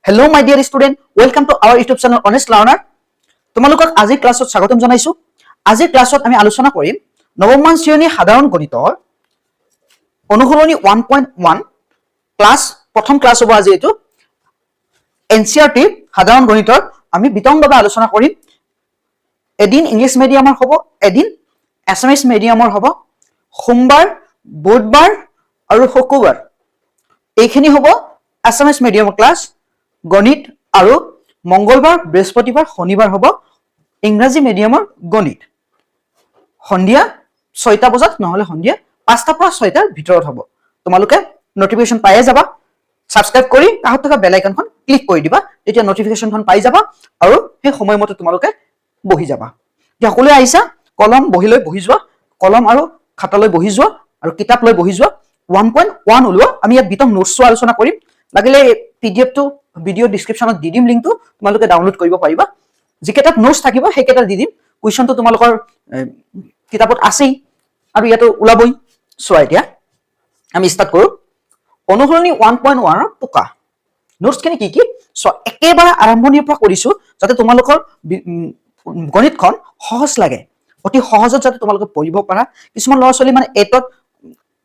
Hello my dear student, welcome to our YouTube channel Honest Learner. তোমালোকক আজি ক্লাছত স্বাগতম জনাইছো। আজি ক্লাছত আমি আলোচনা কৰিম নৱম শ্ৰেণী সাধাৰণ গণিতৰ অনুসৰণী 1.1 ক্লাছ প্ৰথম ক্লাছ হ'ব আজি এটো NCERT সাধাৰণ গণিতৰ আমি বিতংভাৱে আলোচনা কৰিম। এদিন ইংলিশ মিডিয়ামৰ হ'ব, এদিন এছএমএছ মিডিয়ামৰ হ'ব। সোমবাৰ, বুধবাৰ আৰু শুক্ৰবাৰ এইখিনি হ'ব এছএমএছ মিডিয়ামৰ ক্লাছ গণিত আৰু মঙ্গলবাৰ, বৃহস্পতিবাৰ, শনিবাৰ হ'ব ইংৰাজী মিডিয়ামৰ গণিত। সন্ধিয়া 6টা বজাত নহলে সন্ধিয়া 5টা পৰা 6টাৰ ভিতৰত হ'ব। তোমালোকে নটিফিকেশন পাইয়ে যাবা। সাবস্ক্ৰাইব কৰি কাষত থকা বেল আইকনখন ক্লিক কৰি দিবা, তেতিয়া নটিফিকেশনখন পাই যাবা আৰু সেই সময়মতে তোমালোকে বহি যাবা। যে সকলোৱে আহিছা কলম বহিলৈ বহি যোৱা, কলম আৰু খাতালৈ বহি যোৱা আৰু কিতাপ লৈ বহি যোৱা। 1.1 ওলোৱা। আমি ইয়াত বিতং নোটছ আলোচনা কৰিম। লাগিলে পিডিএফ টো ভিডিও ডেসক্ৰিপচনত দি দিম, লিংকটো তোমালোকে ডাউনলোড কৰিব পাৰিবা। যিকেইটাত নোটছ থাকিব সেইকেইটা দি দিম। কুৱেশ্যনটো তোমালোকৰ কিতাপত আছেই আৰু ইয়াতো ওলাবই। চোৱা এতিয়া আমি ষ্টাৰ্ট কৰো। অনুসৰণী 1.1 ৰ টোকা নোটছখিনি কি কি চোৱা। একেবাৰে আৰম্ভণিৰ পৰা কৰিছো যাতে তোমালোকৰ গণিতখন সহজ লাগে, অতি সহজত যাতে তোমালোকে পঢ়িব পাৰা। কিছুমান ল'ৰা ছোৱালী মানে 8ত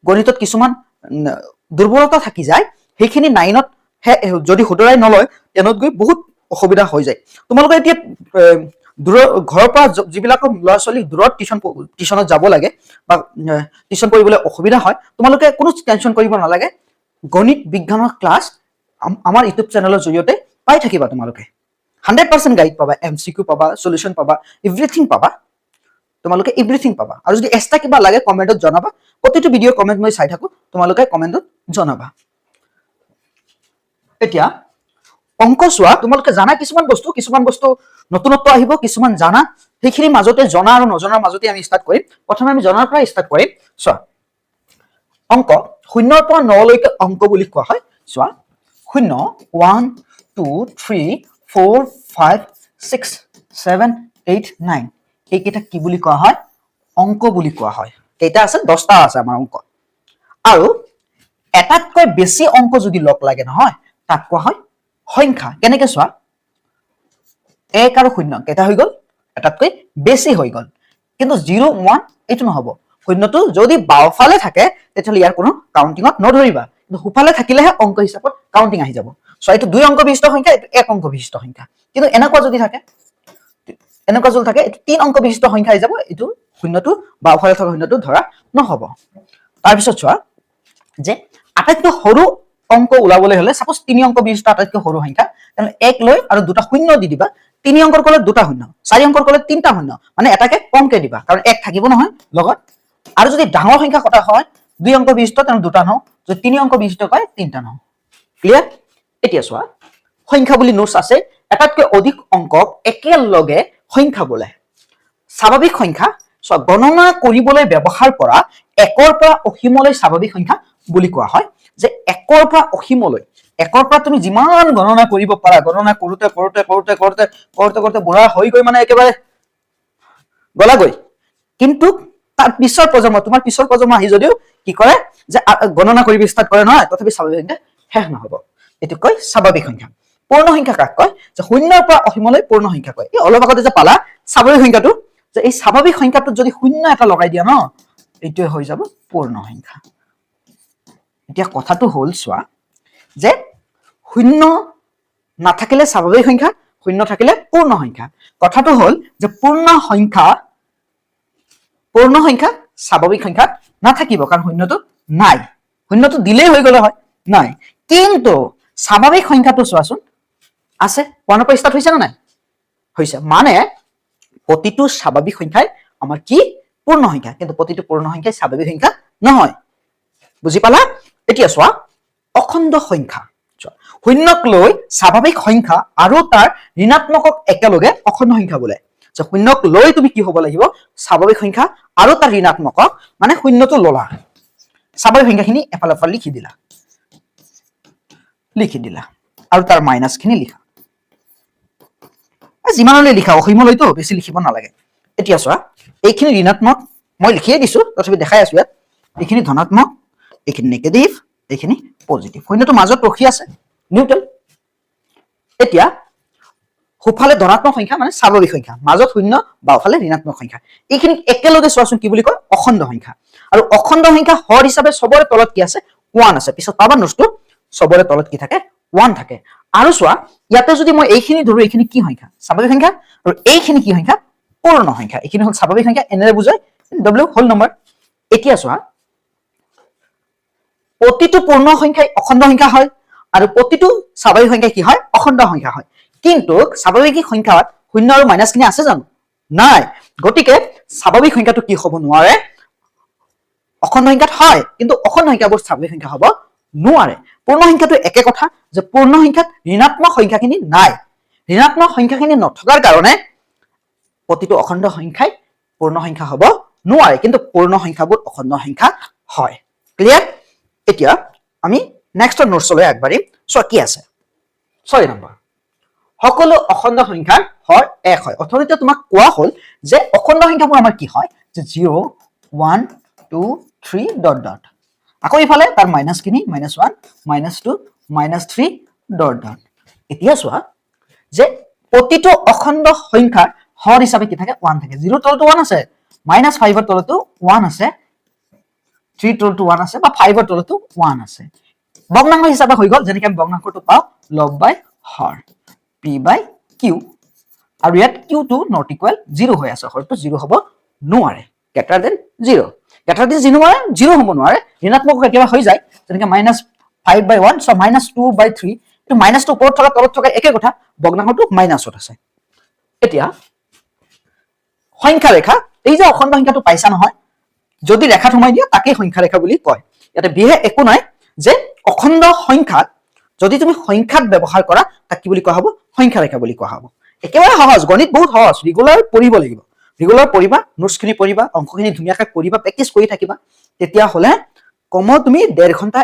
গণিতত কিছুমান দুৰ্বলতা থাকি যায়, সেইখিনি 9ত যদি শুধৰাই নলয় তেনত গৈ বহুত অসুবিধা হৈ যায়। তোমালোকে এতিয়া ঘৰৰ পৰা যিবিলাক ল'ৰা ছোৱালী দূৰত টিউচনত যাব লাগে বা টিউচন কৰিবলৈ অসুবিধা হয়, তোমালোকে কোনো টেনচন কৰিব নালাগে। গণিত বিজ্ঞানৰ ক্লাছ আমাৰ ইউটিউব চেনেলৰ জৰিয়তে পাই থাকিবা। তোমালোকে 100% গাইড পাবা, MCQ পাবা, সলিউশন পাবা, এভৰিথিং পাবা। তোমালোকে এভৰিথিং পাবা। আৰু যদি এক্সট্ৰা কিবা লাগে কমেন্টত জনাবা। প্ৰতিটো ভিডিঅ কমেন্ট মই চাই থাকো, তোমালোকে কমেন্টত জনাবা। এতিয়া অংক চোৱা। তোমালোকে জানা কিছুমান বস্তু নতুনত্ব আহিব, কিছুমান জানা। সেইখিনি মাজতে জনা আৰু নজনাৰ মাজতে আমি ষ্টাৰ্ট কৰিম। প্ৰথমে আমি জনাৰ পৰা ষ্টাৰ্ট কৰিম। চোৱা অংক 0 পৰা 9 লৈকে অংক বুলি কোৱা হয়। চোৱা 0 1 2 3 4 5 6 7 8 9 এইকেইটা কি বুলি কোৱা হয়? অংক বুলি কোৱা হয়। কেইটা আছে? 10টা আছে আমাৰ অংক। আৰু এটাতকৈ বেছি অংক যদি লগ লাগে নহয় তাক কোৱা হয় সংখ্যা। কেনেকে চোৱা 1 আৰু 0 কেইটা হৈ গ'ল? এটাতকৈ বেছি হৈ গ'ল। কিন্তু 0 1 এইটো নহব। শূন্যটো যদি বাওফালে থাকে তেতিয়াহ'লে ইয়াৰ কোনো কাউন্টিঙত নধৰিবা, কিন্তু সোঁফালে থাকিলেহে অংক হিচাপত কাউন্টিং আহি যাব। সো এইটো 2 অংক বিশিষ্ট সংখ্যা, এইটো 1 অংক বিশিষ্ট সংখ্যা। কিন্তু এনেকুৱা যদি থাকে, এইটো 3 অংক বিশিষ্ট সংখ্যা হৈ যাব। এইটো শূন্যটো বাওফালে থকা শূন্যটো ধৰা নহব। তাৰপিছত চোৱা যে আটাইতকৈ সৰু অংক ওলাবলৈ হলে সাপোজ 3 অংক বিশিষ্ট আটাইতকৈ সৰু সংখ্যা, তেনে 1 লৈ আৰু 2টা শূন্য দি দিবা। 3 অংকৰ কলে 2টা শূন্য, 4 অংকৰ কলে 3টা শূন্য, মানে এটাকে কমকে দিবা কাৰণ 1 থাকিব নহয় লগত। আৰু যদি ডাঙৰ সংখ্যা কটা হয় 2 অংক বিশিষ্ট তেনে 2টা নহ, যদি 3 অংক বিশিষ্ট কয় 3টা নহ। ক্লিয়াৰ? এতিয়া চোৱা সংখ্যা বুলি নোটছ আছে। এটাতকৈ অধিক অংকক একেলগে সংখ্যা বোলে। স্বাভাৱিক সংখ্যা চোৱা গণনা কৰিবলৈ ব্যৱহাৰ কৰা 1ৰ পৰা অসীমলৈ স্বাভাৱিক সংখ্যা বুলি কোৱা হয়। যে 1ৰ পৰা অসীমলৈ, 1ৰ পৰা তুমি যিমান গণনা কৰিব পাৰা, গণনা কৰোতে কৰোতে কৰোতে কৰোতে কৰোতে কৰোতে বুঢ়া হৈ গৈ মানে একেবাৰে গলাগৈ। কিন্তু তাৰ পিছৰ প্ৰজন্ম, তোমাৰ পিছৰ প্ৰজন্ম আহি যদিও কি কৰে যে গণনা কৰিব ষ্টাৰ্ট কৰে নহয়, তথাপি স্বাভাৱিক সংখ্যা শেষ নহব। এইটো কয় স্বাভাৱিক সংখ্যা। পূৰ্ণ সংখ্যা কাক কয়? যে 0ৰ পৰা অসীমলৈ পূৰ্ণ সংখ্যা কয়। এই অলপ আগতে যে পালা স্বাভাৱিক সংখ্যাটো, যে এই স্বাভাৱিক সংখ্যাটোত যদি 0 এটা লগাই দিয়া ন, এইটোৱে হৈ যাব পূৰ্ণ সংখ্যা। এতিয়া কথাটো হল চোৱা যে 0 নাথাকিলে স্বাভাৱিক সংখ্যা, 0 থাকিলে পূৰ্ণ সংখ্যা। কথাটো হল যে পূৰ্ণ সংখ্যা স্বাভাৱিক সংখ্যা নাথাকিব কাৰণ 0টো নাই। 0টো দিলেই হৈ গলে হয়, নাই। কিন্তু স্বাভাৱিক সংখ্যাটো চোৱাচোন আছে। 1ৰ পৰা ষ্টাৰ্ট হৈছে নে নাই? হৈছে। মানে প্ৰতিটো স্বাভাৱিক সংখ্যাই আমাৰ কি? পূৰ্ণ সংখ্যা। কিন্তু প্ৰতিটো পূৰ্ণ সংখ্যাই স্বাভাৱিক সংখ্যা নহয়। বুজি পালা? এতিয়া চোৱা অখণ্ড সংখ্যা। 0ক লৈ স্বাভাৱিক সংখ্যা আৰু তাৰ ঋণাত্মকক একেলগে অখণ্ড সংখ্যা বোলে। 0ক লৈ তুমি কি হব লাগিব? স্বাভাৱিক সংখ্যা আৰু তাৰ ঋণাত্মকক, মানে 0টো ললা, স্বাভাৱিক সংখ্যাখিনি এফালে এফালে লিখি দিলা আৰু তাৰ মাইনাছ খিনি লিখা। যিমানলৈ লিখা, অসীমলৈতো বেছি লিখিব নালাগে। এতিয়া চোৱা এইখিনি ঋণাত্মক মই লিখিয়ে দিছো, তথাপি দেখাই আছো ইয়াত। এইখিনি ধনাত্মক, এইখিনি নেগেটিভ, এইখিনি পজিটিভ। শূন্যটো মাজত ৰখি আছে, নিউট্ৰেল। এতিয়া সোঁফালে ধনাত্মক সংখ্যা মানে স্বাভাৱিক সংখ্যা, মাজত শূন্য, বাওঁফালে ঋণাত্মক সংখ্যা, এইখিনি একেলগে চোৱাচোন কি বুলি কয় অখণ্ড সংখ্যা। আৰু অখণ্ড সংখ্যা হৰ হিচাপে চবৰে তলত কি আছে 1 আছে, পিছত পাবা নোটটো চবৰে তলত কি থাকে 1 থাকে। আৰু চোৱা ইয়াতে যদি মই এইখিনি ধৰো এইখিনি কি সংখ্যা স্বাভাৱিক সংখ্যা, আৰু এইখিনি কি সংখ্যা পূৰ্ণ সংখ্যা, এইখিনি হল স্বাভাৱিক সংখ্যা, এনেৰে বুজায় w হোল নম্বৰ। এতিয়া চোৱা প্ৰতিটো পূৰ্ণ সংখ্যাই অখণ্ড সংখ্যা হয় আৰু প্ৰতিটো স্বাভাৱিক সংখ্যা কি হয় অখণ্ড সংখ্যা হয়, কিন্তু স্বাভাৱিক সংখ্যাত শূন্য আৰু মাইনাছ খিনি আছে জানো নাই, গতিকে স্বাভাৱিক সংখ্যাটো কি হ'ব নোৱাৰে অখণ্ড সংখ্যাত হয়, কিন্তু অখণ্ড সংখ্যাবোৰ স্বাভাৱিক সংখ্যা হ'ব নোৱাৰে। পূৰ্ণ সংখ্যাটো একে কথা যে পূৰ্ণ সংখ্যাত ঋণাত্মক সংখ্যাখিনি নাই, ঋণাত্মক সংখ্যাখিনি নথকাৰ কাৰণে প্ৰতিটো অখণ্ড সংখ্যাই পূৰ্ণ সংখ্যা হ'ব নোৱাৰে, কিন্তু পূৰ্ণ সংখ্যাবোৰ অখণ্ড সংখ্যা হয়। ক্লিয়াৰ? এতিয়া আমি নেক্সট নোটছলৈ আগবাঢ়িম। চোৱা কি আছে 6 নম্বৰ, সকলো অখণ্ড সংখ্যাৰ হৰ 1 হয়। অথনিতে তোমাক কোৱা হ'ল যে অখণ্ড সংখ্যাবোৰ আমাৰ কি হয় যে 0 1 2 3 ডট ডট, আকৌ ইফালে তাৰ মাইনাছ খিনি -1 -2 -3 ডট ডট। এতিয়া চোৱা যে প্ৰতিটো অখণ্ড সংখ্যাৰ হৰ হিচাপে কি থাকে 1 থাকে, 0 তলতো 1 আছে, -5 তলতো 1 আছে, 3 তলতো 1 আছে, বা 5 তলতো 1 আছে। ভগ্নাংশ হিচাপে হৈ গ'ল, যেনেকৈ আমি ভগ্নাংশটো পাওঁ লব বাই হৰ p বাই কিউ, আৰু ইয়াত কিউটো নট ইকুৱেল 0 হৈ আছে, হৰটো 0 হ'ব নোৱাৰে, গ্ৰেটাৰ দেন 0, গ্ৰেটাৰ দেন 0 হ'ব নোৱাৰে, ঋণাত্মক কেতিয়াবা হৈ যায়, যেনেকৈ -5/1, চ -2/3, এইটো মাইনাছটো ওপৰত থকা তলত থকা একে কথা, ভগ্নাংশটো মাইনাছত আছে। এতিয়া সংখ্যা ৰেখা, এই যে অখণ্ড সংখ্যাটো পাইছা নহয়, যদি ৰেখাত সোমাই দিয়া তাকেই সংখ্যা ৰেখা বুলি কয়। ইয়াতে বিশেষ একো নাই যে অখণ্ড সংখ্যাত যদি তুমি সংখ্যাত ব্যৱহাৰ কৰা তাক কি বুলি কোৱা হ'ব সংখ্যা ৰেখা বুলি কোৱা হ'ব। একেবাৰে সহজ, গণিত বহুত সহজ, ৰেগুলাৰ পঢ়িব লাগিব, ৰেগুলাৰ পঢ়িবা, নোটছখিনি পঢ়িবা, অংকখিনি ধুনীয়াকৈ কৰিবা, প্ৰেক্টিছ কৰি থাকিবা, তেতিয়াহ'লে কমেও তুমি 1.5 ঘণ্টা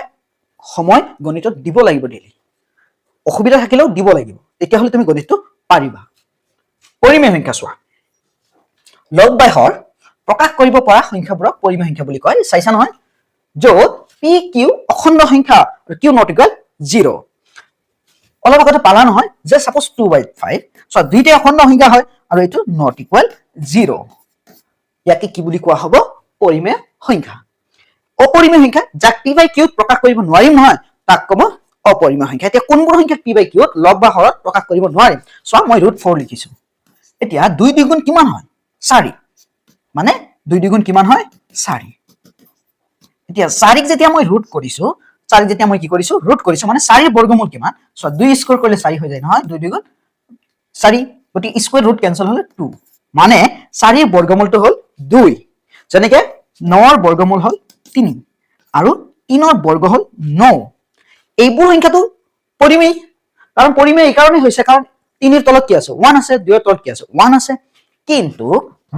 সময় গণিতত দিব লাগিব ডেইলি, অসুবিধা থাকিলেও দিব লাগিব, তেতিয়াহ'লে তুমি গণিতটো পাৰিবা। পৰিমেয় সংখ্যা চোৱা, লব বাই হৰ প্ৰকাশ কৰিব পৰা সংখ্যাবোৰক পৰিমেয় সংখ্যা বুলি কয়, চাইছা নহয়, য'ত পি কিউ অখণ্ড সংখ্যা আৰু কিউ নট ইকুৱেল 0। অলপ আগতে পালা নহয় যে সাপোজ 2/5, চ দুইটাই অখণ্ড সংখ্যা হয় আৰু এইটো নট ইকুৱেল 0, ইয়াকে কি বুলি কোৱা হ'ব পৰিমেয় সংখ্যা। অপৰিমেয় সংখ্যা যাক পি বাই কিউত প্ৰকাশ কৰিব নোৱাৰিম নহয় তাক ক'ব অপৰিমেয় সংখ্যা। এতিয়া কোনবোৰ সংখ্যাক পি বাই কিউত লব বা হৰত প্ৰকাশ কৰিব নোৱাৰিম, চোৱা মই √4 লিখিছো। এতিয়া 2 দ্বিগুণ কিমান হয় 4, মানে 2 দ্বিগুণ কিমান হয় 4। এতিয়া 4ক যেতিয়া মই ৰুট কৰিছো, 4ক যেতিয়া মই কি কৰিছো ৰুট কৰিছো, মানে 4ৰ বৰ্গমূল কিমান, সো 2 স্কয়াৰ কৰিলে 4 হৈ যায় নহয়, 2 দ্বিগুণ 4, গতিকে স্কয়াৰ ৰুট কেনসেল হলে 2, মানে 4ৰ বৰ্গমূলটো হ'ল 2, যেনেকৈ 9ৰ বৰ্গমূল হ'ল 3 আৰু 3ৰ বৰ্গ হ'ল 9। এইবোৰ সংখ্যাটো পৰিমেয়, কাৰণ পৰিমেয় এই কাৰণে হৈছে কাৰণ 3ৰ তলত কি আছে 1 আছে, 2ৰ তলত কি আছে 1 আছে, কিন্তু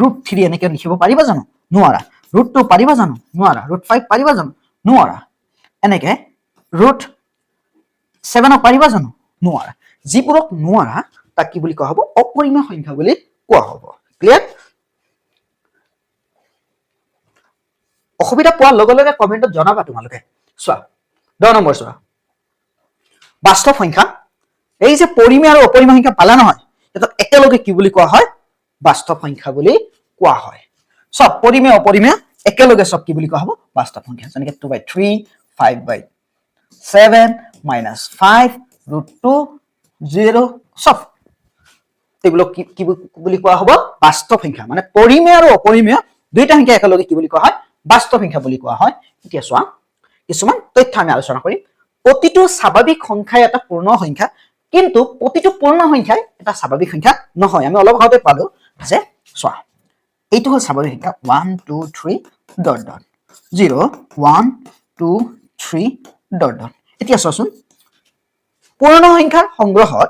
√3 এনেকৈ লিখিব পাৰিবা জানো নোৱাৰা, √2 পাৰিবা জানো নোৱাৰা, √5 পাৰিবা জানো নোৱাৰা, এনেকৈ √7 পাৰিবা জানো নোৱাৰা। যিবোৰক নোৱাৰা তাক কি বুলি কোৱা হ'ব অপৰিমেয় সংখ্যা বুলি কোৱা হ'ব। ক্লিয়াৰ? অসুবিধা পোৱাৰ লগে লগে কমেন্টত জনাবা তোমালোকে। চোৱা 10 নম্বৰ চোৱা, বাস্তৱ সংখ্যা, এই যে পৰিমেয় আৰু অপৰিমেয় সংখ্যা পালা নহয়, এটা একেলগে কি বুলি কোৱা হয় বাস্তৱ সংখ্যা বুলি কোৱা হয়। সব পৰিমেয় অপৰিমেয় একেলগে সব কি বুলি কোৱা হ'ব বাস্তৱ সংখ্যা, যেনেকৈ 2/3, 5/7, -5, √2, 0, সব এইবিলাক কি বুলি কোৱা হ'ব বাস্তৱ সংখ্যা, মানে পৰিমেয় আৰু অপৰিমেয় দুইটা সংখ্যা একেলগে কি বুলি কোৱা হয় বাস্তৱ সংখ্যা বুলি কোৱা হয়। এতিয়া চোৱা কিছুমান তথ্য আমি আলোচনা কৰিম। প্ৰতিটো স্বাভাৱিক সংখ্যাই এটা পূৰ্ণ সংখ্যা, কিন্তু প্ৰতিটো পূৰ্ণ সংখ্যাই এটা স্বাভাৱিক সংখ্যা নহয়। আমি অলপ আগতে পালো যে চোৱা এইটো হ'ল স্বাভাৱিক সংখ্যা 1 2 3 ডট ডট 0 1 2 3 ডট ডট। এতিয়া চোৱাচোন পূৰ্ণ সংখ্যাৰ সংগ্ৰহত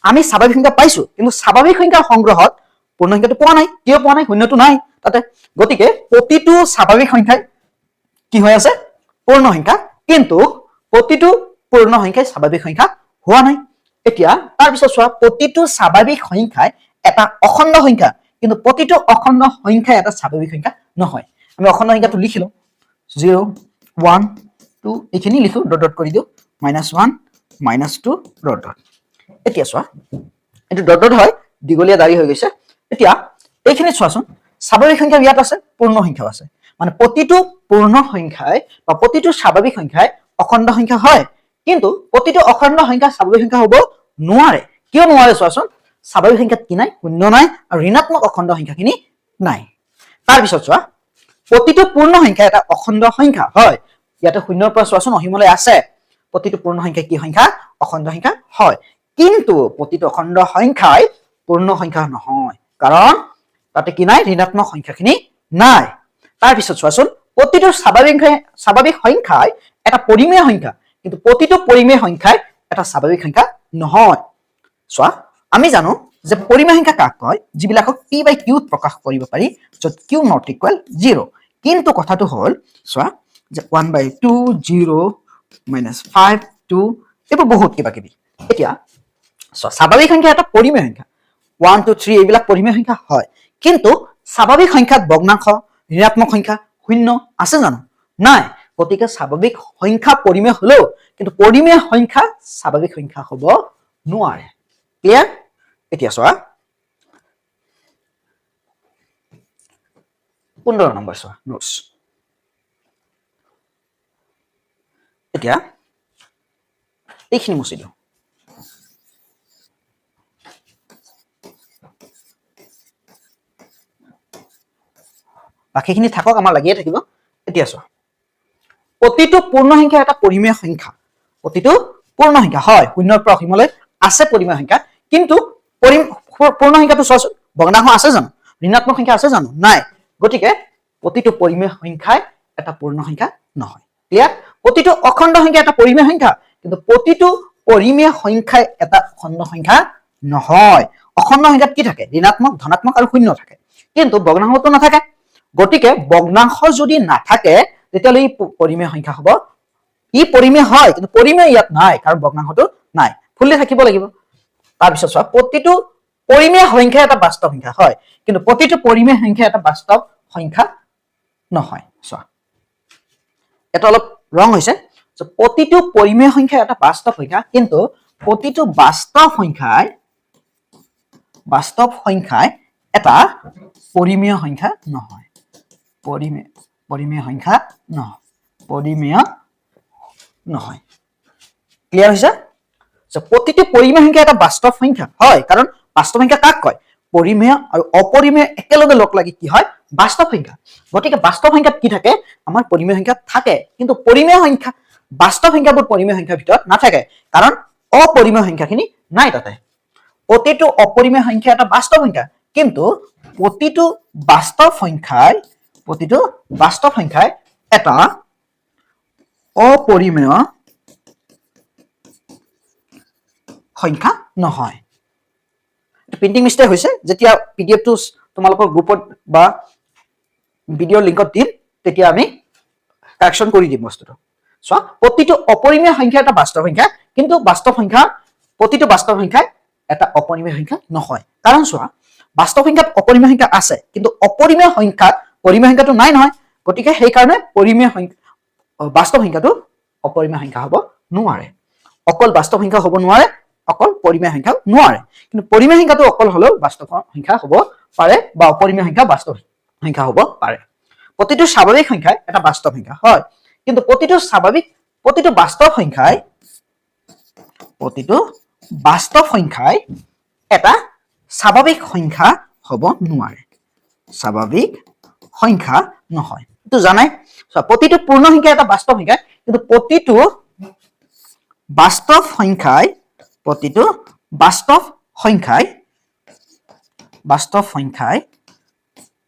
আমি স্বাভাৱিক সংখ্যা পাইছো, কিন্তু স্বাভাৱিক সংখ্যাৰ সংগ্ৰহত পূৰ্ণ সংখ্যাটো পোৱা নাই। কিয় পোৱা নাই? শূন্যটো নাই তাতে, গতিকে প্ৰতিটো স্বাভাৱিক সংখ্যাই কি হৈ আছে পূৰ্ণ সংখ্যা, কিন্তু প্ৰতিটো পূৰ্ণ সংখ্যাই স্বাভাৱিক সংখ্যা হোৱা নাই। এতিয়া তাৰপিছত চোৱা প্ৰতিটো স্বাভাৱিক সংখ্যাই এটা অখণ্ড সংখ্যা, কিন্তু প্ৰতিটো অখণ্ড সংখ্যাই এটা স্বাভাৱিক সংখ্যা নহয়। আমি অখণ্ড সংখ্যাটো লিখিলো 0 1 2, এইখিনি লিখো ডট ডট কৰি দিও, -1 -2 ডট ডট। এতিয়া চোৱা এইটো ডট ডট হয় দীঘলীয়া দাঢ়ি হৈ গৈছে এতিয়া এইখিনি চোৱাচোন স্বাভাৱিক সংখ্যা ইয়াত আছে পূৰ্ণ সংখ্যাও আছে মানে প্ৰতিটো পূৰ্ণ সংখ্যাই বা প্ৰতিটো স্বাভাৱিক সংখ্যাই অখণ্ড সংখ্যা হয় কিন্তু প্ৰতিটো অখণ্ড সংখ্যা স্বাভাৱিক সংখ্যা হ'ব নোৱাৰে কিয় নোৱাৰে চোৱাচোন স্বাভাৱিক সংখ্যাত কি নাই শূন্য নাই আৰু ঋণাত্মক অখণ্ড সংখ্যাখিনি নাই তাৰ পিছত চোৱা প্ৰতিটো পূৰ্ণ সংখ্যা এটা অখণ্ড সংখ্যা হয় ইয়াতে শূন্যৰ পৰা চোৱাচোন অসীমলৈ আছে প্ৰতিটো পূৰ্ণ সংখ্যা কি সংখ্যা অখণ্ড সংখ্যা হয় কিন্তু প্ৰতিটো অখণ্ড সংখ্যাই পূৰ্ণ সংখ্যা নহয় কাৰণ তাতে কি নাই ঋণাত্মক সংখ্যাখিনি নাই তাৰ পিছত চোৱাচোন প্ৰতিটো স্বাভাৱিক সংখ্যাই এটা পৰিমেয় সংখ্যা কিন্তু প্ৰতিটো পৰিমেয় সংখ্যাই এটা স্বাভাৱিক সংখ্যা নহয় চোৱা আমি জানো যে পৰিমেয় সংখ্যা কাক কয় যিবিলাকক p/q ত প্ৰকাশ কৰিব পাৰি য'ত q not equal 0 কিন্তু কথাটো হ'ল চোৱা যে 1/2 0 -5 2 এইবোৰ বহুত কিবা কিবি এতিয়া চোৱা স্বাভাৱিক সংখ্যা এটা পৰিমেয় সংখ্যা 1 2 3 এইবিলাক পৰিমেয় সংখ্যা হয় কিন্তু স্বাভাৱিক সংখ্যাত ভগ্নাংশ ঋণাত্মক সংখ্যা শূন্য আছে জানো নাই গতিকে স্বাভাৱিক সংখ্যা পৰিমেয় হলেও কিন্তু পৰিমেয় সংখ্যা স্বাভাৱিক সংখ্যা হ'ব নোৱাৰে ক্লিয়াৰ এতিয়া চোৱা 15 নম্বৰ চোৱা নোটছ এতিয়া এইখিনি মুছি দিওঁ বাকিখিনি থাকক আমাৰ লাগিয়ে থাকিব এতিয়া চোৱা প্ৰতিটো পূৰ্ণ সংখ্যা এটা পৰিমেয় সংখ্যা প্ৰতিটো পূৰ্ণ সংখ্যা হয় শূন্যৰ পৰা অসীমলৈ আছে পৰিমেয় সংখ্যা কিন্তু পূৰ্ণ সংখ্যাটো চোৱাচোন ভগ্নাংশ আছে জানো ঋণাত্মক সংখ্যা আছে জানো নাই গতিকে প্ৰতিটো পৰিমেয় সংখ্যাই এটা পূৰ্ণ সংখ্যা নহয় ক্লিয়াৰ প্ৰতিটো অখণ্ড সংখ্যা এটা পৰিমেয় সংখ্যা কিন্তু প্ৰতিটো পৰিমেয় সংখ্যাই এটা অখণ্ড সংখ্যা নহয় অখণ্ড সংখ্যাত কি থাকে ঋণাত্মক ধনাত্মক আৰু শূন্য থাকে কিন্তু ভগ্নাংশটো নাথাকে গতিকে ভগ্নাংশ যদি নাথাকে তেতিয়াহ'লে ই পৰিমেয় সংখ্যা হ'ব ই পৰিমেয় হয় কিন্তু পৰিমেয় ইয়াত নাই কাৰণ ভগ্নাংশটো নাই ফুললি থাকিব লাগিব তাৰপিছত চোৱা প্ৰতিটো পৰিমেয় সংখ্যা এটা বাস্তৱ সংখ্যা হয় কিন্তু প্ৰতিটো পৰিমেয় সংখ্যা এটা বাস্তৱ সংখ্যা নহয় চোৱা এটা অলপ ৰং হৈছে প্ৰতিটো পৰিমেয় সংখ্যা এটা বাস্তৱ সংখ্যা কিন্তু প্ৰতিটো বাস্তৱ সংখ্যাই এটা পৰিমেয় সংখ্যা নহয় পৰিমেয় সংখ্যা নহয় ক্লিয়াৰ হৈছে প্ৰতিটো পৰিমেয় সংখ্যা এটা বাস্তৱ সংখ্যা হয় কাৰণ বাস্তৱ সংখ্যা কাক কয় পৰিমেয় আৰু অপৰিমেয় একেলগে লগ লাগি কি হয় বাস্তৱ সংখ্যা গতিকে বাস্তৱ সংখ্যাত কি থাকে আমাৰ পৰিমেয় সংখ্যা থাকে কিন্তু পৰিমেয় সংখ্যা বাস্তৱ সংখ্যাবোৰ পৰিমেয় সংখ্যাৰ ভিতৰত নাথাকে কাৰণ অপৰিমেয় সংখ্যাখিনি নাই তাতে প্ৰতিটো অপৰিমেয় সংখ্যা এটা বাস্তৱ সংখ্যা কিন্তু প্ৰতিটো বাস্তৱ সংখ্যাই এটা অপৰিমেয় সংখ্যা নহয় প্ৰিন্টিং মিষ্টেক হৈছে যেতিয়া পিডিএফটো তোমালোকৰ গ্ৰুপত বা ভিডিঅ' লিংকত দিম তেতিয়া আমি কাৰেকশ্যন কৰি দিম বস্তুটো চোৱা প্ৰতিটো অপৰিমেয় সংখ্যা এটা বাস্তৱ সংখ্যা কিন্তু প্ৰতিটো বাস্তৱ সংখ্যাই এটা অপৰিমেয় সংখ্যা নহয় কাৰণ চোৱা বাস্তৱ সংখ্যাত অপৰিমেয় সংখ্যা আছে কিন্তু অপৰিমেয় সংখ্যাত পৰিমেয় সংখ্যাটো নাই নহয় গতিকে সেইকাৰণে বাস্তৱ সংখ্যাটো অপৰিমেয় সংখ্যা হ'ব নোৱাৰে অকল বাস্তৱ সংখ্যা হ'ব নোৱাৰে অকল পৰিমেয় সংখ্যা নোৱাৰে কিন্তু পৰিমেয় সংখ্যাটো অকল হলেও বাস্তৱ সংখ্যা হ'ব পাৰে বা অপৰিমেয় সংখ্যা বাস্তৱ সংখ্যা হ'ব পাৰে প্ৰতিটো স্বাভাৱিক সংখ্যাই এটা বাস্তৱ সংখ্যা হয় কিন্তু প্ৰতিটো বাস্তৱ সংখ্যাই এটা স্বাভাৱিক সংখ্যা হ'ব নোৱাৰে স্বাভাৱিক সংখ্যা নহয় এইটো জানাই প্ৰতিটো পূৰ্ণ সংখ্যা এটা বাস্তৱ সংখ্যা কিন্তু প্ৰতিটো বাস্তৱ সংখ্যাই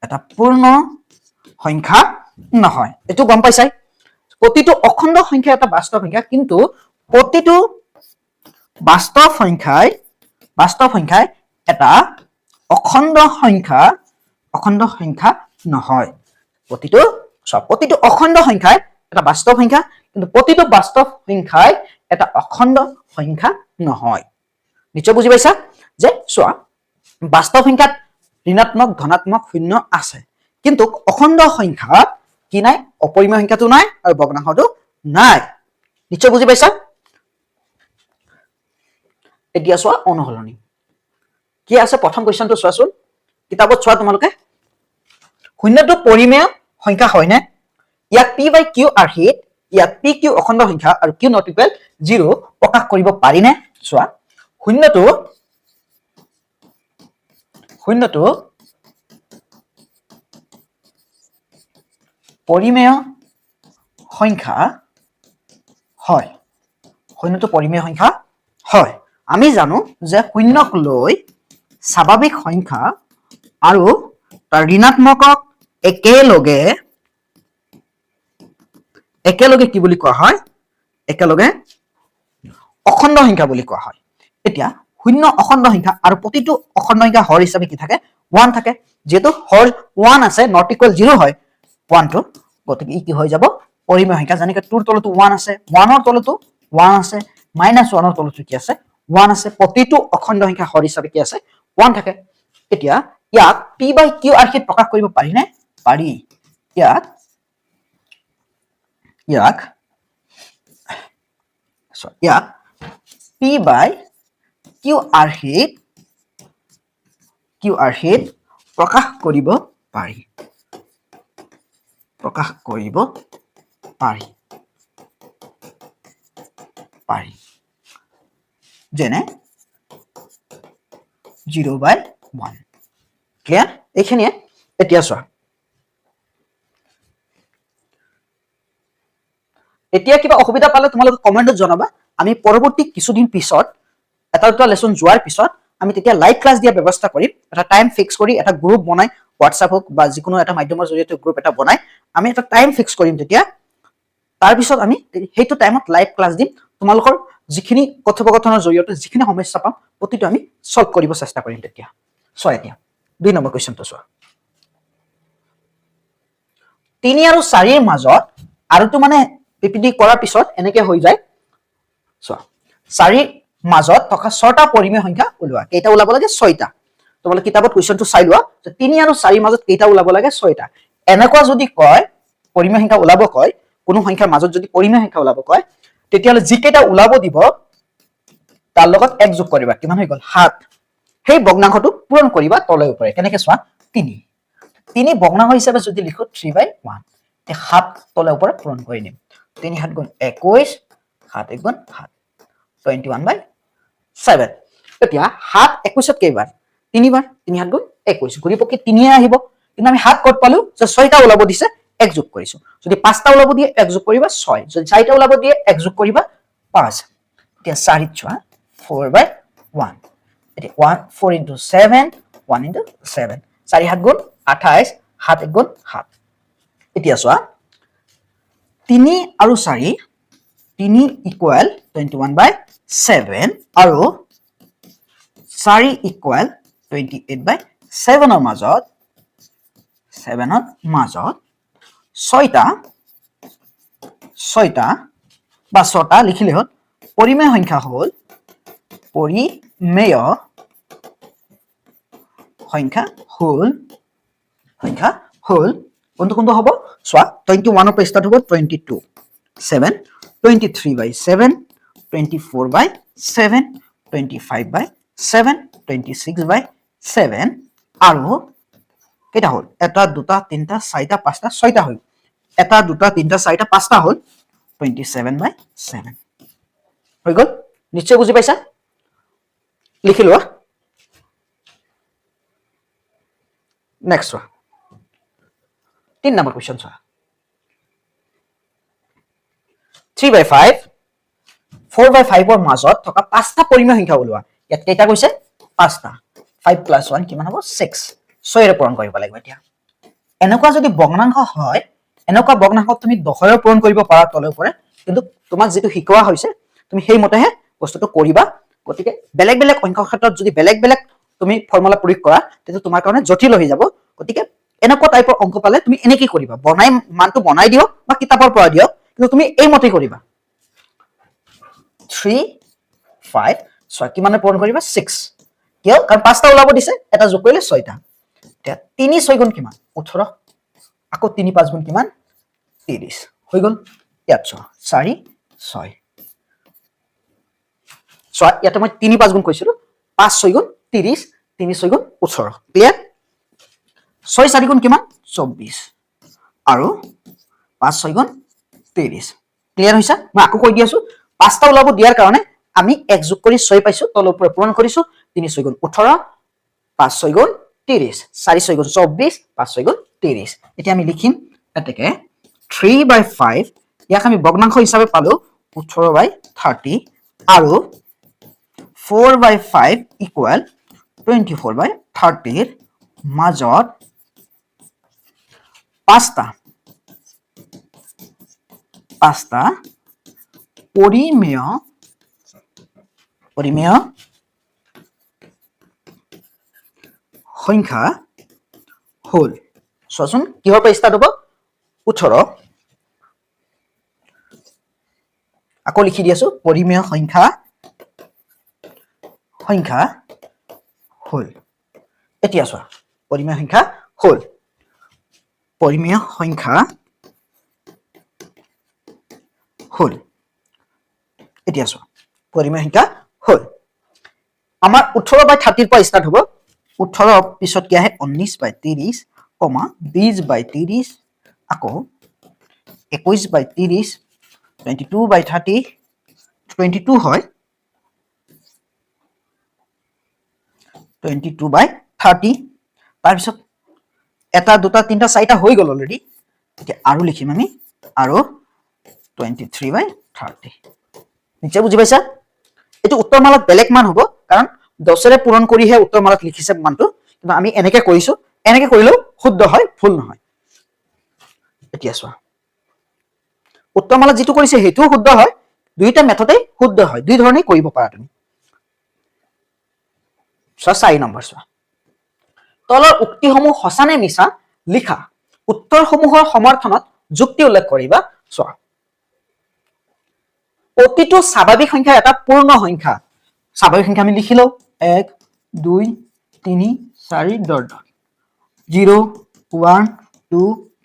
এটা পূৰ্ণ সংখ্যা নহয় এইটো গম পাইছাই প্ৰতিটো অখণ্ড সংখ্যা এটা বাস্তৱ সংখ্যা কিন্তু প্ৰতিটো বাস্তৱ সংখ্যাই এটা অখণ্ড সংখ্যা নহয় প্ৰতিটো অখণ্ড সংখ্যাই এটা বাস্তৱ সংখ্যা কিন্তু প্ৰতিটো বাস্তৱ সংখ্যাই এটা অখণ্ড সংখ্যা নহয় নিশ্চয় বুজি পাইছা যে চোৱা বাস্তৱ সংখ্যাত ঋণাত্মক ধনাত্মক শূন্য আছে কিন্তু অখণ্ড সংখ্যাত কি নাই অপৰিমেয় সংখ্যাটো নাই আৰু ভগ্নাংশটো নাই নিশ্চয় বুজি পাইছা এতিয়া চোৱা অনুসলনি কি আছে প্ৰথম কোৱেশ্চনটো চোৱাচোন কিতাপত চোৱা তোমালোকে শূন্যটো পৰিমেয় সংখ্যা হয়নে ইয়াক p বাই q আৰ্হিত ইয়াক p q অখণ্ড সংখ্যা আৰু q নট ইকুৱেল 0 প্ৰকাশ কৰিব পাৰিনে চোৱা শূন্যটো পৰিমেয় সংখ্যা হয় শূন্যটো পৰিমেয় সংখ্যা হয় আমি জানো যে শূন্যক লৈ স্বাভাৱিক সংখ্যা আৰু তাৰ ঋণাত্মকক একেলগে কি বুলি কোৱা হয় একেলগে অখণ্ড সংখ্যা বুলি কোৱা হয় এতিয়া শূন্য অখণ্ড সংখ্যা আৰু প্ৰতিটো অখণ্ড সংখ্যা হৰ হিচাপে কি থাকে 1 থাকে যেহেতু হৰ 1 আছে নট ইকুৱেল 0 হয় 1 টো গতিকে ই কি হৈ যাব পৰিমেয় সংখ্যা যেনেকৈ 2 ৰ তলতো 1 আছে 1 ৰ তলতো 1 আছে -1 ৰ তলতো কি আছে 1 আছে প্ৰতিটো অখণ্ড সংখ্যা হৰ হিচাপে কি আছে 1 থাকে এতিয়া ইয়াক p বাই q আৰ্হিত প্ৰকাশ কৰিব পাৰি নে পাৰি ইয়াক p বাই q আৰ্হিত প্ৰকাশ কৰিব পাৰি যেনে 0/1 ক্লিয়াৰ এইখিনিয়ে এতিয়া চোৱা এতিয়া কিবা অসুবিধা পালে তোমালোকে কমেন্টত জনাবা আমি পৰৱৰ্তী কিছুদিন পিছত এটা লেসন যোৱাৰ পিছত আমি তেতিয়া লাইভ ক্লাছ দিয়া ব্যৱস্থা কৰিম এটা টাইম ফিক্স কৰি এটা গ্ৰুপ বনাই WhatsApp হক বা যিকোনো এটা মাধ্যমৰ জৰিয়তে গ্ৰুপ এটা বনাই আমি এটা টাইম ফিক্স কৰিম তেতিয়া তাৰ পিছত আমি সেইটো টাইমত লাইভ ক্লাছ দিম তোমালোকৰ যিখিনি কথোপকথনৰ জৰিয়তে যিখিনি সমস্যা পাম প্ৰতিটো আমি সলভ কৰিব চেষ্টা কৰিম তেতিয়া চোৱা এতিয়া 2 নম্বৰ কোৱেশ্চনটো চোৱা 3 আৰু 4 ৰ মাজত আৰুটো মানে পিপিটি কৰাৰ পিছত এনেকে হৈ যায় চোৱা 4 ৰ মাজত থকা 6টা পৰিমেয় সংখ্যা ওলোৱা কেইটা ওলাব লাগে 6টা তোমালোকে কিতাপত কোৱেশ্চনটো চাই লোৱা যে 3 আৰু 4 ৰ মাজত কেইটা ওলাব লাগে 6টা এনেকুৱা যদি কয় পৰিমেয় সংখ্যা ওলাব কয় কোনো সংখ্যাৰ মাজত যদি পৰিমেয় সংখ্যা ওলাব কয় তেতিয়ালে যিকেইটা ওলাব দিব তাৰ লগত এক যোগ কৰিবা কিমান হৈ গল 7 সেই ভগ্নাংশটো পূৰণ কৰিবা তলে ওপৰে কেনেকৈ চোৱা 3 ভগ্নাংশ হিচাপে যদি লিখো 3/1 তে 7 তলে ওপৰে পূৰণ কৰি নিম 3 7 গুণ 21 7 1 গুণ 7 21/7 এতিয়া 7 21ত কেইবাৰ 3 বাৰ 3 7 গুণ 21 ঘূৰি পকি 3 আহিব কিন্তু আমি 7 কত পালো যে 6টা ওলাব দিছে এক যোগ কৰিছো যদি 5টা ওলাব দিয়ে এক যোগ কৰিবা 6 যদি 4টা ওলাব দিয়ে এক যোগ কৰিবা 5 এতিয়া 4 চোৱা 4/1 এতিয়া 4 into 7 1 into 7 4 7 গুণ 28 7 1 গুণ 7 এতিয়া চোৱা 3 আৰু 4 3 ইকুৱেল 21/7 আৰু 4 ইকুৱেল 28/7 ৰ মাজত 6টা বা 6টা লিখিলে হ'ল পৰিমেয় সংখ্যা হ'ল কোনটো হ'ব চোৱা 21 ৰ পৰা ষ্টাৰ্ট হ'ব 22 7 23/7 24/7 25/7 26/7 আৰু কেইটা হ'ল এটা দুটা তিনটা চাৰিটা পাঁচটা ছয়টা হ'ল এটা দুটা তিনটা চাৰিটা পাঁচটা হ'ল 27/7 হৈ গ'ল নিশ্চয় বুজি পাইছা লিখি লোৱা নেক্সট চোৱা 3 নম্বৰ কোৱেশ্চন চোৱা 3/5 4/5 ৰ মাজত থকা 5টা পৰিমেয় সংখ্যা ওলোৱা ইয়াত কেইটা কৈছে 5টা 5 + 1 কিমান হ'ব 6 6 ৰে পূৰণ কৰিব লাগিব এতিয়া এনেকুৱা যদি ভগ্নাংশ হয় এনেকুৱা ভগ্নাংশত তুমি 10 ৰে পূৰণ কৰিব পাৰা তলে ওপৰে কিন্তু তোমাক যেটো শিকোৱা হৈছে তুমি সেই মতেহে বস্তুটো কৰিবা গতিকে বেলেগ বেলেগ অংকৰ ক্ষেত্ৰত যদি বেলেগ বেলেগ তুমি ফৰ্মুলা প্ৰয়োগ কৰা তেটো তোমাৰ কাৰণে জটিল হৈ যাব গতিকে এনেকুৱা টাইপৰ অংক পালে তুমি এনে কি কৰিবা বনাই মানটো বনাই দিও বা কিতাপৰ পৰা দিও কিন্তু তুমি এই মতে কৰিবা 3 5 6 কিমানে পূৰণ কৰিবা 6 কিয় কাৰণ 5টা ওলাব দিছে এটা যোগ কৰিলে 6টা এতিয়া 3 6 গুণ কিমান 18 আকৌ 3 5 গুণ কিমান 30 হৈ গল ইয়াত 4 6 চোৱা ইয়াতে মই 3 5 গুণ কৈছিলো 5 6 গুণ 30 3 6 গুণ 18 ক্লিয়াৰ 6 4 গুণ কিমান 24 আৰু 5 6 গুণ 30 ক্লিয়াৰ হৈছে মই আকৌ কৈ দি আছো পাঁচটা ওলাব দিয়াৰ কাৰণে আমি 1 যোগ কৰি 6 পাইছো তলৰ পৰা পূৰণ কৰিছো 3 6 গুণ 18 5 6 গুণ 30 4 6 গুণ 24 5 6 গুণ 30 এতিয়া আমি লিখিম এতেকে 3/5 ইয়াক আমি ভগ্নাংশ হিচাপে পালো 18/30 আৰু 4/5 ইকুৱেল 24/30 ৰ মাজত পাঁচটা পৰিমেয় সংখ্যা হল চোৱাচোন কিহৰ পৰা ষ্টাৰ্ট হ'ব 18 আকৌ লিখি দি আছো পৰিমেয় সংখ্যা হল এতিয়া চোৱা পৰিমেয় সংখ্যা হল এতিয়া চোৱা পৰিমেয় সংখ্যা হল আমাৰ 18/30 পৰা ষ্টাৰ্ট হ'ব 18 পিছত কি আহে 19/30 20/30 আকৌ 21/30 22/30 22 হয় 22/30 তাৰ পিছত এটা দুটা তিনটা চাৰিটা হৈ গল অলৰেডি এতিয়া আৰু লিখিম আমি আৰু 23/30 নিশ্চয় বুজি পাইছা এটো উত্তৰমালাত বেলেগ মান হ'ব কাৰণ 10 ৰে পূৰণ কৰিহে উত্তৰমালাত লিখিছে মানটো কিন্তু আমি এনেকে কৰিছো এনেকে কৰিলেও শুদ্ধ হয় ভুল নহয় এতিয়া চোৱা উত্তৰমালাত যেটো কৰিছে হেতুও শুদ্ধ হয় দুইটা মেথডে শুদ্ধ হয় দুই ধৰণে কৰিব পাৰা তুমি চোৱা 4 নম্বৰ চোৱা তলৰ উক্তিসমূহ সঁচা নে মিছা লিখা উত্তৰসমূহৰ সমৰ্থনত যুক্তি উল্লেখ কৰিবা চোৱা প্ৰতিটো স্বাভাৱিক সংখ্যা এটা পূৰ্ণ সংখ্যা স্বাভাৱিক সংখ্যা আমি লিখিলো 1 2 3 4 ডট ডট 0 1 2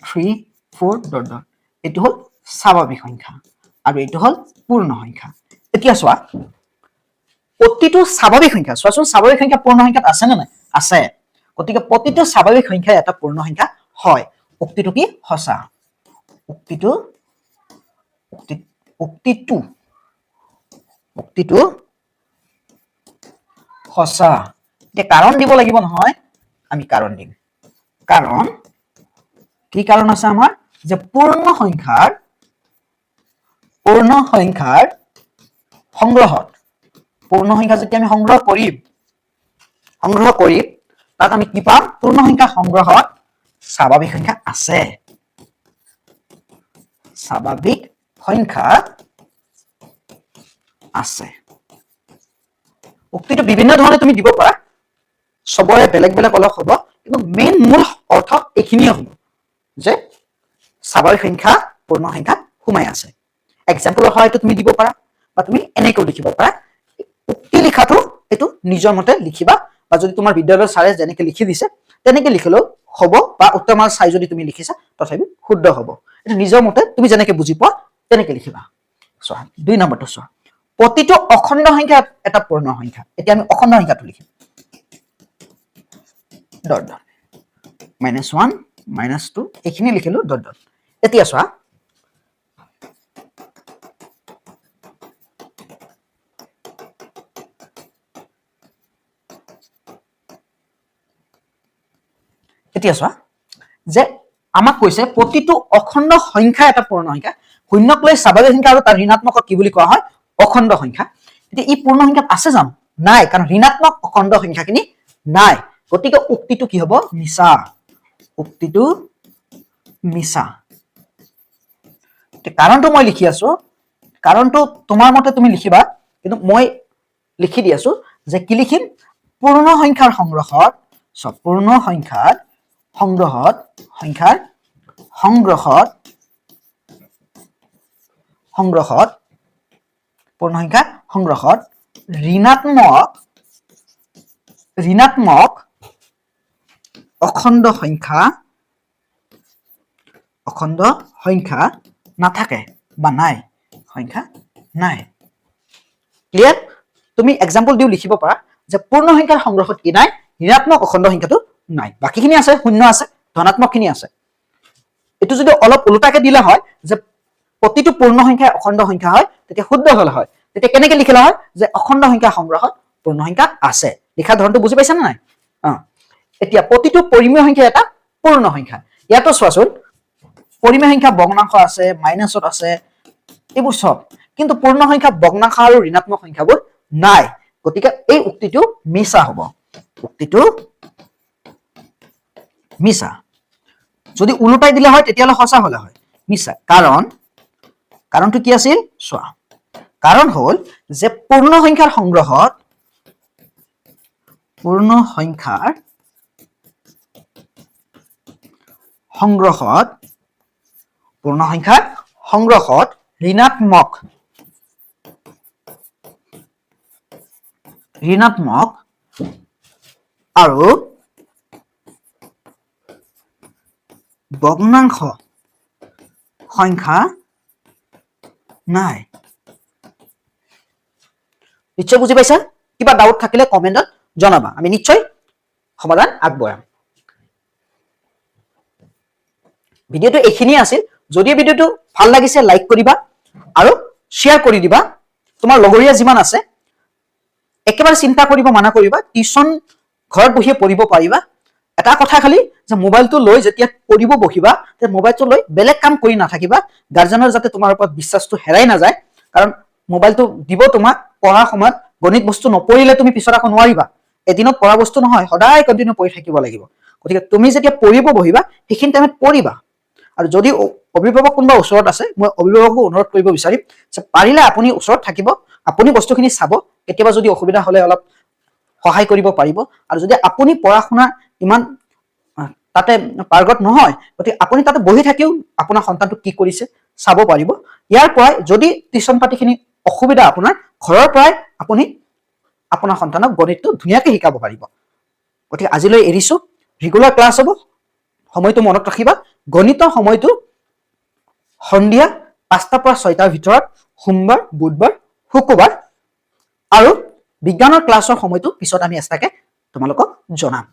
3 4 ডট ডট এটো হল স্বাভাৱিক সংখ্যা আৰু এটো হল পূৰ্ণ সংখ্যা এতিয়া চোৱা প্ৰতিটো স্বাভাৱিক সংখ্যা চোৱাচোন স্বাভাৱিক সংখ্যা পূৰ্ণ সংখ্যাত আছে নে নাই আছে গতিকে প্ৰতিটো স্বাভাৱিক সংখ্যা এটা পূৰ্ণ সংখ্যা হয় উক্তিটো কি সঁচা উক্তিটো সঁচা এতিয়া কাৰণ দিব লাগিব নহয় আমি কাৰণ দিম কাৰণ কি কাৰণ আছে আমাৰ যে পূৰ্ণ সংখ্যাৰ সংগ্ৰহত পূৰ্ণ সংখ্যা যেতিয়া আমি সংগ্ৰহ কৰিম তাত আমি কি পাম পূৰ্ণ সংখ্যা সংগ্ৰহত স্বাভাৱিক সংখ্যা আছে স্বাভাৱিক সংখ্যা আছে উক্তিটো বিভিন্ন ধৰণে তুমি দিব পাৰা সবৰে বেলেগ বেলেগ অলপ হ'ব কিন্তু মেইন মূল অৰ্থ এখিনিয়ে হ'ব যে স্বাভাৱিক সংখ্যা পূৰ্ণ সংখ্যা সোমাই আছে এক্সাম্পলৰ সহায়ত তুমি দিব পাৰা বা তুমি এনেকৈ লিখিব পাৰা উক্তি লিখাটো এটো নিজৰ মতে লিখিবা বা যদি তোমাৰ বিদ্যালয়ৰ ছাৰে যেনেকৈ লিখি দিছে তেনেকৈ লিখিলেও হ'ব বা উত্তৰমাল চাই যদি তুমি লিখিছা তথাপি শুদ্ধ হ'ব এটো নিজৰ মতে তুমি যেনেকৈ বুজি পোৱা তেনেকৈ লিখিবা চোৱা 2 নম্বৰটো চোৱা প্ৰতিটো অখণ্ড সংখ্যা এটা পূৰ্ণ সংখ্যা এতিয়া আমি অখণ্ড সংখ্যাটো লিখিম ডট ডট -1 -2 এখিনি লিখিলো ডট ডট এতিয়া চোৱা যে আমাক কৈছে প্ৰতিটো অখণ্ড সংখ্যা এটা পূৰ্ণ সংখ্যা শূন্যক লৈ স্বাভাৱিক সংখ্যা আৰু তাৰ ঋণাত্মকক কি বুলি কোৱা হয় অখণ্ড সংখ্যা এতিয়া ই পূৰ্ণ সংখ্যাত আছে জানো নাই কাৰণ ঋণাত্মক অখণ্ড সংখ্যাখিনি নাই গতিকে উক্তিটো কি হ'ব মিছা উক্তিটো মিছা কাৰণটো মই লিখি আছো কাৰণটো তোমাৰ মতে তুমি লিখিবা কিন্তু মই লিখি দি আছো যে কি লিখিম পূৰ্ণ সংখ্যাৰ সংগ্ৰহত পূৰ্ণ সংখ্যাৰ পূৰ্ণ সংখ্যাৰ সংগ্ৰহত ঋণাত্মক অখণ্ড সংখ্যা নাথাকে বা নাই সংখ্যা নাই ক্লিয়াৰ তুমি এক্সাম্পল দিও লিখিব পাৰা যে পূৰ্ণ সংখ্যাৰ সংগ্ৰহত কি নাই, ঋণাত্মক অখণ্ড সংখ্যাটো নাই, বাকীখিনি আছে, শূন্য আছে, ধনাত্মক খিনি আছে। এইটো যদি অলপ ওলোটাকে দিলে হয় যে প্ৰতিটো পূৰ্ণ সংখ্যা অখণ্ড সংখ্যা হয়, তেতিয়া শুদ্ধ হল হয়। তেতিয়া কেনেকে লিখিলা হয় যে অখণ্ড সংখ্যা সংগ্ৰহত পূৰ্ণ সংখ্যা আছে। লিখা ধৰণটো বুজি পাইছা নে নাই? এতিয়া প্ৰতিটো পৰিমেয় সংখ্যা এটা পূৰ্ণ সংখ্যা। ইয়াতো চোৱাচোন পৰিমেয় সংখ্যা ভগ্নাংশ আছে, মাইনাছত আছে, এইবোৰ সব, কিন্তু পূৰ্ণ সংখ্যা ভগ্নাংশ আৰু ঋণাত্মক সংখ্যাবোৰ নাই। গতিকে এই উক্তিটো মিছা হ'ব, উক্তিটো মিছা। যদি ওলোটাই দিলে হয় তেতিয়াহ'লে সঁচা হলে হয়, মিছা। কাৰণটো কি আছিল চোৱা, কাৰণ হল যে পূৰ্ণ সংখ্যাৰ সংগ্ৰহত ঋণাত্মক আৰু ভগ্নাংশ সংখ্যা নাই। নিশ্চয় বুজি পাইছা? কিবা ডাউট থাকিলে কমেন্টত জনাবা, আমি নিশ্চয় সমাধান আগবঢ়াম। ভিডিঅ'টো এইখিনিয়ে আছিল। যদি ভিডিঅ'টো ভাল লাগিছে লাইক কৰিবা আৰু শ্বেয়াৰ কৰি দিবা। তোমাৰ লগৰীয়া যিমান আছে একেবাৰে চিন্তা কৰিব মানা কৰিবা, টিউচন ঘৰত বহিয়ে পঢ়িব পাৰিবা। এটা কথা খালি যে মোবাইলটো লৈ যেতিয়া পঢ়িব বহিবা, মোবাইলটো লৈ বেলেগ কাম কৰি নাথাকিবা। গাৰ্জেনৰ যাতে তোমাৰ ওপৰত বিশ্বাসটো হেৰাই নাযায়, কাৰণ মোবাইলটো দিব তোমাক পঢ়াৰ সময়ত। গণিত বস্তু নপঢ়িলে তুমি পিছত আকৌ নোৱাৰিবা। এদিনত পঢ়া বস্তু নহয়, সদায় কণ্টিনিউ পঢ়ি থাকিব লাগিব। গতিকে তুমি যেতিয়া পঢ়িব বহিবা সেইখিনি টাইমত পঢ়িবা। আৰু যদি অভিভাৱক কোনোবা ওচৰত আছে, মই অভিভাৱকো অনুৰোধ কৰিব বিচাৰিম যে পাৰিলে আপুনি ওচৰত থাকিব, আপুনি বস্তুখিনি চাব, কেতিয়াবা যদি অসুবিধা হলে অলপ সহায় কৰিব পাৰিব। আৰু যদি আপুনি পঢ়া শুনা ইমান তাতে পাৰ্গত নহয়, গতিকে আপুনি তাতে বহি থাকিও আপোনাৰ সন্তানটো কি কৰিছে চাব পাৰিব। ইয়াৰ পৰাই যদি টিউচন পাতিখিনি অসুবিধা আপোনাৰ, ঘৰৰ পৰাই আপুনি আপোনাৰ সন্তানক গণিতটো ধুনীয়াকে শিকাব পাৰিব। গতিকে আজিলৈ এৰিছো, ৰেগুলাৰ ক্লাছ হ'ব। সময়টো মনত ৰাখিবা, গণিতৰ সময়টো সন্ধিয়া 5টাৰ পৰা 6টাৰ ভিতৰত, সোমবাৰ, বুধবাৰ, শুক্ৰবাৰ। আৰু বিজ্ঞানৰ ক্লাছৰ সময়টো পিছত আমি এক্সট্ৰাকে তোমালোকক জনাম।